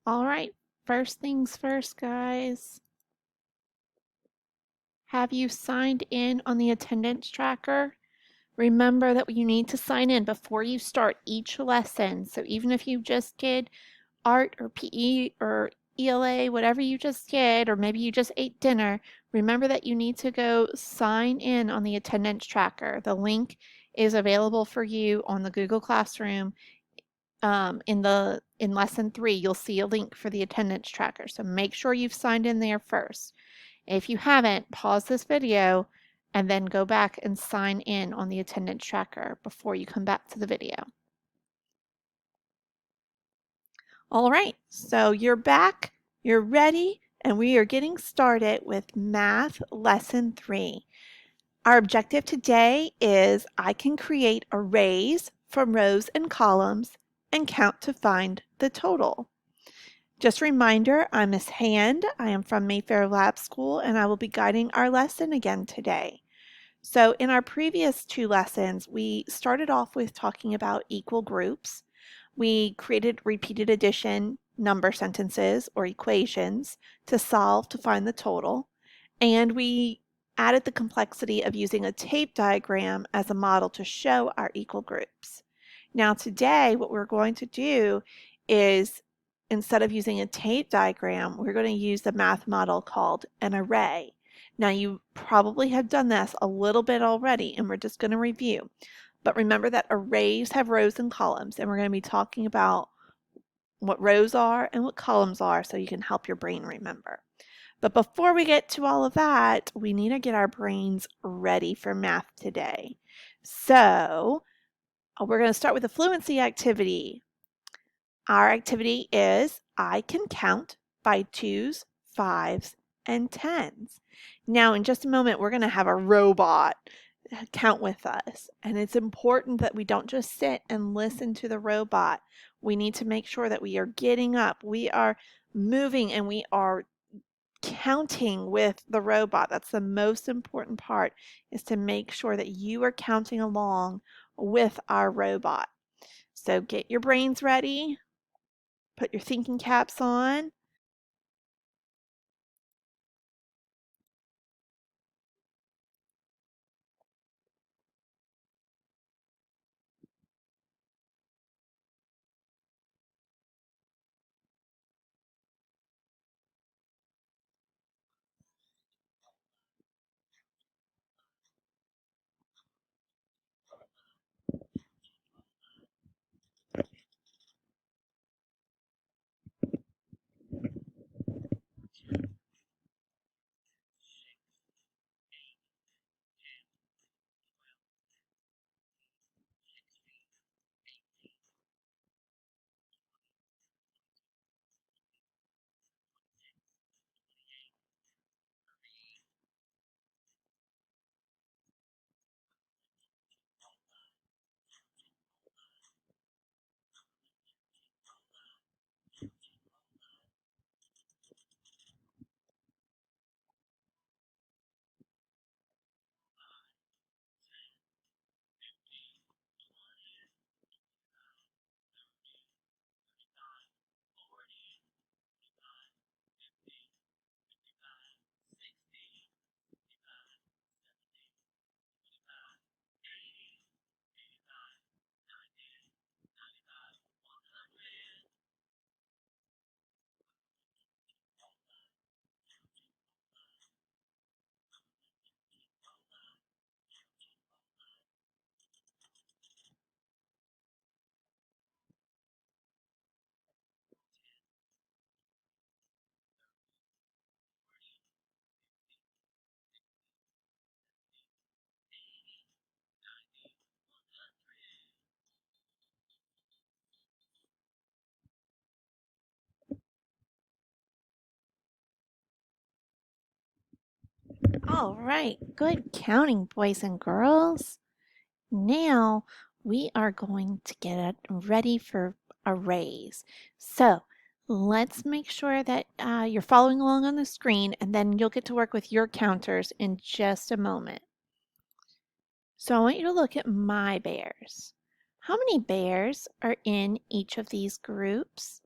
All right, first things first, guys. Have you signed in on the attendance tracker? Remember that you need to sign in before you start each lesson. So even if you just did art or PE or ELA, whatever you just did, or maybe you just ate dinner, remember that you need to go sign in on the attendance tracker. The link is available for you on the Google Classroom. In lesson 3, you'll see a link for the attendance tracker. So make sure you've signed in there first. If you haven't, pause this video and then go back and sign in on the attendance tracker before you come back to the video. All right, so you're back, you're ready, and we are getting started with Math Lesson 3. Our objective today is I can create arrays from rows and columns and count to find the total. Just a reminder, I'm Miss Hand. I am from Mayfair Lab School, and I will be guiding our lesson again today. So in our previous 2 lessons, we started off with talking about equal groups. We created repeated addition number sentences or equations to solve to find the total, and we added the complexity of using a tape diagram as a model to show our equal groups. Now today, what we're going to do is, instead of using a tape diagram, we're going to use the math model called an array. Now you probably have done this a little bit already, and we're just going to review. But remember that arrays have rows and columns, and we're going to be talking about what rows are and what columns are so you can help your brain remember. But before we get to all of that, we need to get our brains ready for math today. So we're going to start with the fluency activity. Our activity is I can count by 2s, 5s, and 10s. Now in just a moment, we're going to have a robot count with us. And it's important that we don't just sit and listen to the robot. We need to make sure that we are getting up, we are moving, and we are counting with the robot. That's the most important part, is to make sure that you are counting along with our robot. So get your brains ready, put your thinking caps on. All right, good counting, boys and girls. Now we are going to get ready for arrays. So let's make sure that you're following along on the screen, and then you'll get to work with your counters in just a moment. So I want you to look at my bears. How many bears are in each of these groups?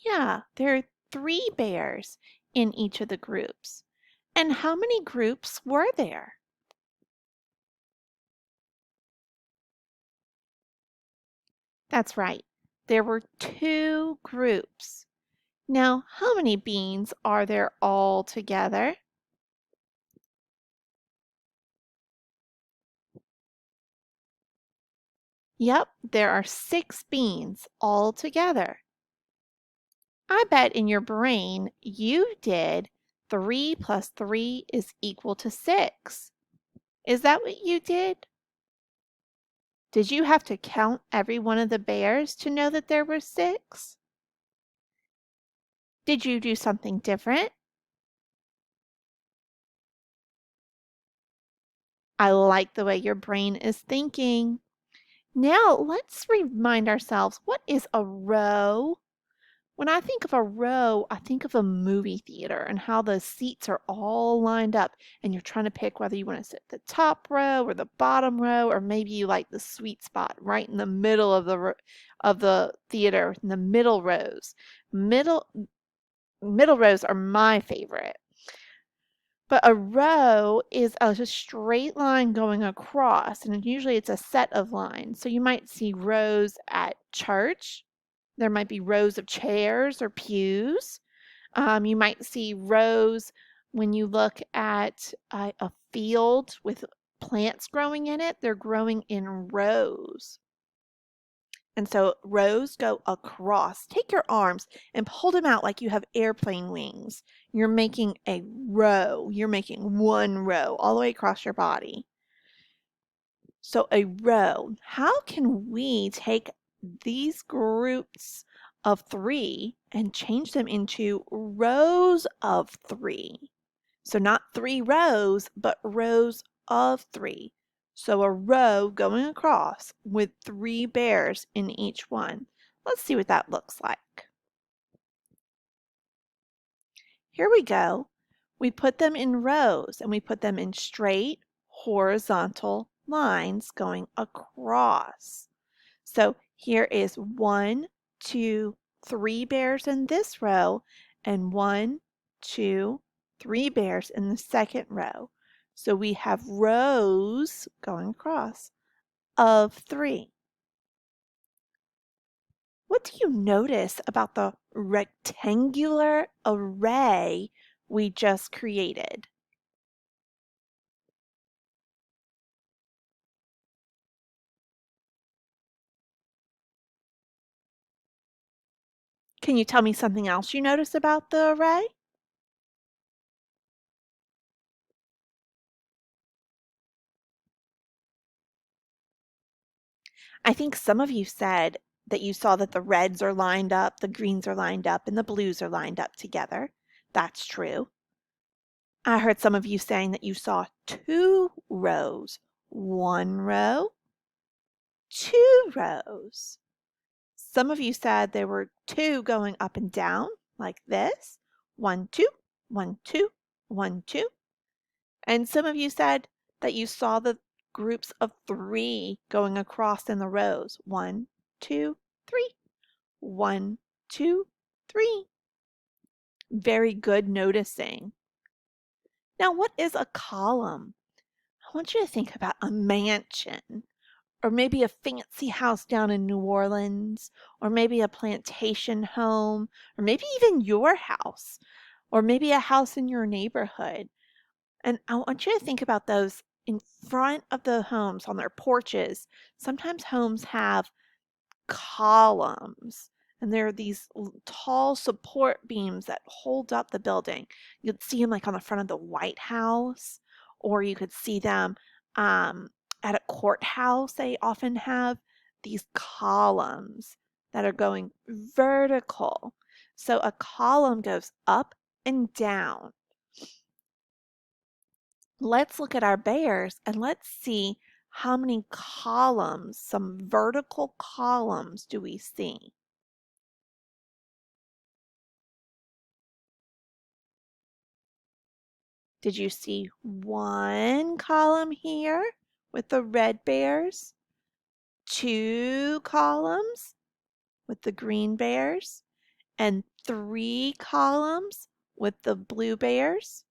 Yeah, there are 3 bears in each of the groups. And how many groups were there? That's right. There were 2 groups. Now, how many beans are there all together? Yep, there are 6 beans all together. I bet in your brain you did 3 plus 3 is equal to 6. Is that what you did? Did you have to count every one of the bears to know that there were 6? Did you do something different? I like the way your brain is thinking. Now let's remind ourselves, what is a row? When I think of a row, I think of a movie theater and how the seats are all lined up and you're trying to pick whether you want to sit the top row or the bottom row, or maybe you like the sweet spot right in the middle of the theater, in the middle rows. Middle rows are my favorite. But a row is a just straight line going across, and usually it's a set of lines. So you might see rows at church. There might be rows of chairs or pews. You might see rows when you look at a field with plants growing in it. They're growing in rows. And so rows go across. Take your arms and hold them out like you have airplane wings. You're making a row. You're making one row all the way across your body. So a row. How can we take these groups of 3 and change them into rows of 3? So not 3 rows, but rows of 3. So a row going across with 3 bears in each one. Let's see what that looks like. Here we go. We put them in rows and we put them in straight horizontal lines going across. So here is 1, 2, 3 bears in this row and 1, 2, 3 bears in the second row. So we have rows going across of 3. What do you notice about the rectangular array we just created? Can you tell me something else you notice about the array? I think some of you said that you saw that the reds are lined up, the greens are lined up, and the blues are lined up together. That's true. I heard some of you saying that you saw 2 rows. 1 row, 2 rows. Some of you said there were 2 going up and down like this. 1, 2, 1, 2, 1, 2. And some of you said that you saw the groups of 3 going across in the rows. 1, 2, 3. 1, 2, 3. Very good noticing. Now, what is a column? I want you to think about a mansion, or maybe a fancy house down in New Orleans, or maybe a plantation home, or maybe even your house, or maybe a house in your neighborhood. And I want you to think about those in front of the homes on their porches. Sometimes homes have columns, and there are these tall support beams that hold up the building. You'd see them like on the front of the White House, or you could see them at a courthouse. They often have these columns that are going vertical. So a column goes up and down. Let's look at our bears and let's see how many columns, some vertical columns, do we see? Did you see 1 column here with the red bears? 2 columns with the green bears? and 3 columns with the blue bears?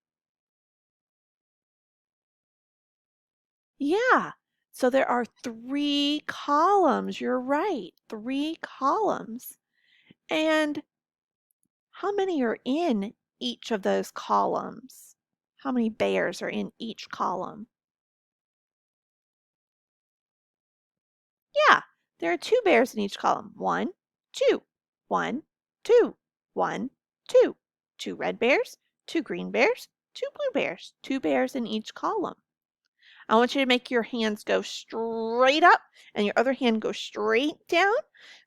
Yeah, so there are 3 columns. You're right, 3 columns. And how many are in each of those columns? How many bears are in each column? Yeah, there are 2 bears in each column. 1, 2, 1, 2, 1, 2. 2 red bears, 2 green bears, 2 blue bears. 2 bears in each column. I want you to make your hands go straight up and your other hand go straight down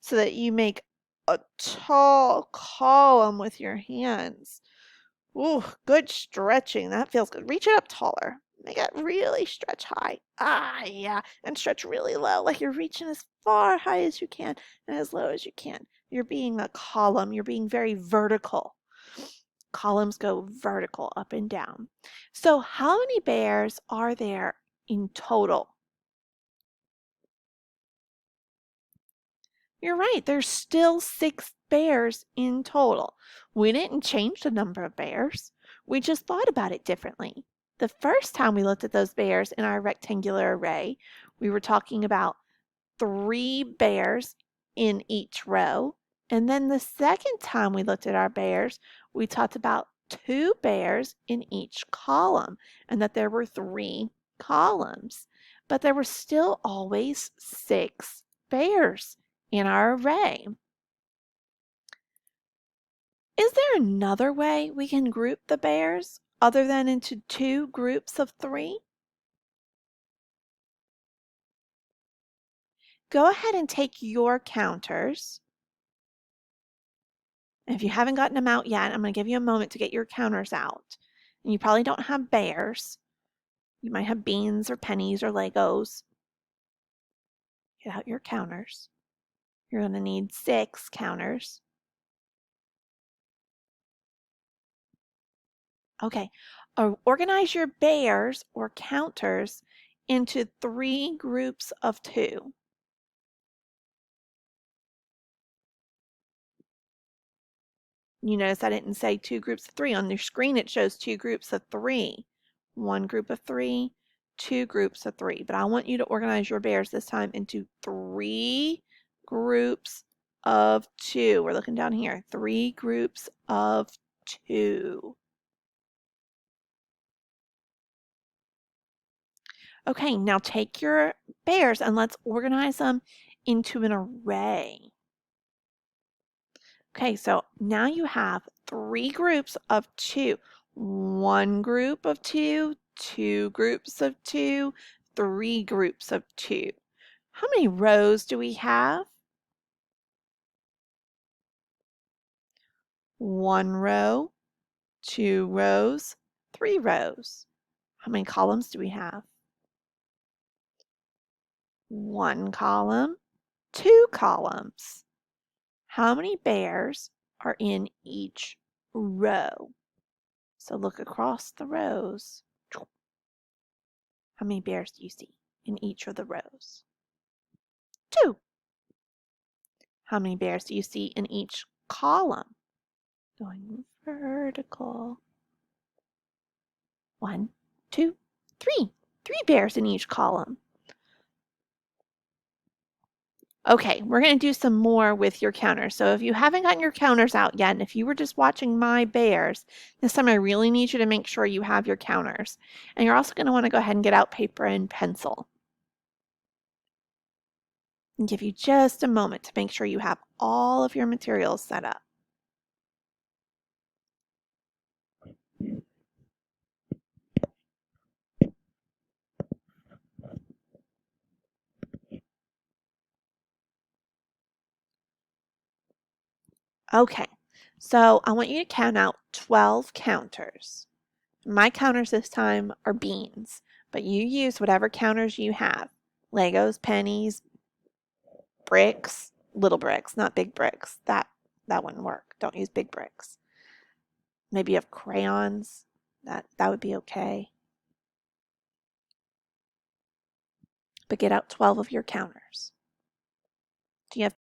so that you make a tall column with your hands. Ooh, good stretching. That feels good. Reach it up taller. Make it really stretch high. Ah, yeah. And stretch really low, like you're reaching as far high as you can and as low as you can. You're being a column. You're being very vertical. Columns go vertical up and down. So how many bears are there in total? You're right, there's still 6 bears in total. We didn't change the number of bears. We just thought about it differently. The first time we looked at those bears in our rectangular array, we were talking about 3 bears in each row. And then the second time we looked at our bears, we talked about 2 bears in each column and that there were 3 columns. But there were still always 6 bears in our array. Is there another way we can group the bears other than into 2 groups of 3? Go ahead and take your counters. And if you haven't gotten them out yet, I'm going to give you a moment to get your counters out. And you probably don't have bears. You might have beans or pennies or Legos. Get out your counters. You're going to need 6 counters. Okay, organize your bears or counters into 3 groups of 2. You notice I didn't say 2 groups of 3. On your screen it shows 2 groups of 3. 1 group of 3, 2 groups of 3. But I want you to organize your bears this time into 3 groups of 2. We're looking down here. 3 groups of 2. Okay, now take your bears and let's organize them into an array. Okay, so now you have 3 groups of 2. 1 group of 2, 2 groups of 2, 3 groups of 2. How many rows do we have? 1 row, 2 rows, 3 rows. How many columns do we have? 1 column, 2 columns. How many bears are in each row? So look across the rows. How many bears do you see in each of the rows? 2. How many bears do you see in each column? Going vertical. 1, 2, 3. 3 bears in each column. Okay, we're going to do some more with your counters. So if you haven't gotten your counters out yet, and if you were just watching my bears, this time I really need you to make sure you have your counters. And you're also going to want to go ahead and get out paper and pencil. And give you just a moment to make sure you have all of your materials set up. Okay, so I want you to count out 12 counters. My counters this time are beans, but you use whatever counters you have. Legos, pennies, bricks, little bricks, not big bricks. That wouldn't work. Don't use big bricks. Maybe you have crayons. That would be okay. But get out 12 of your counters. Do you have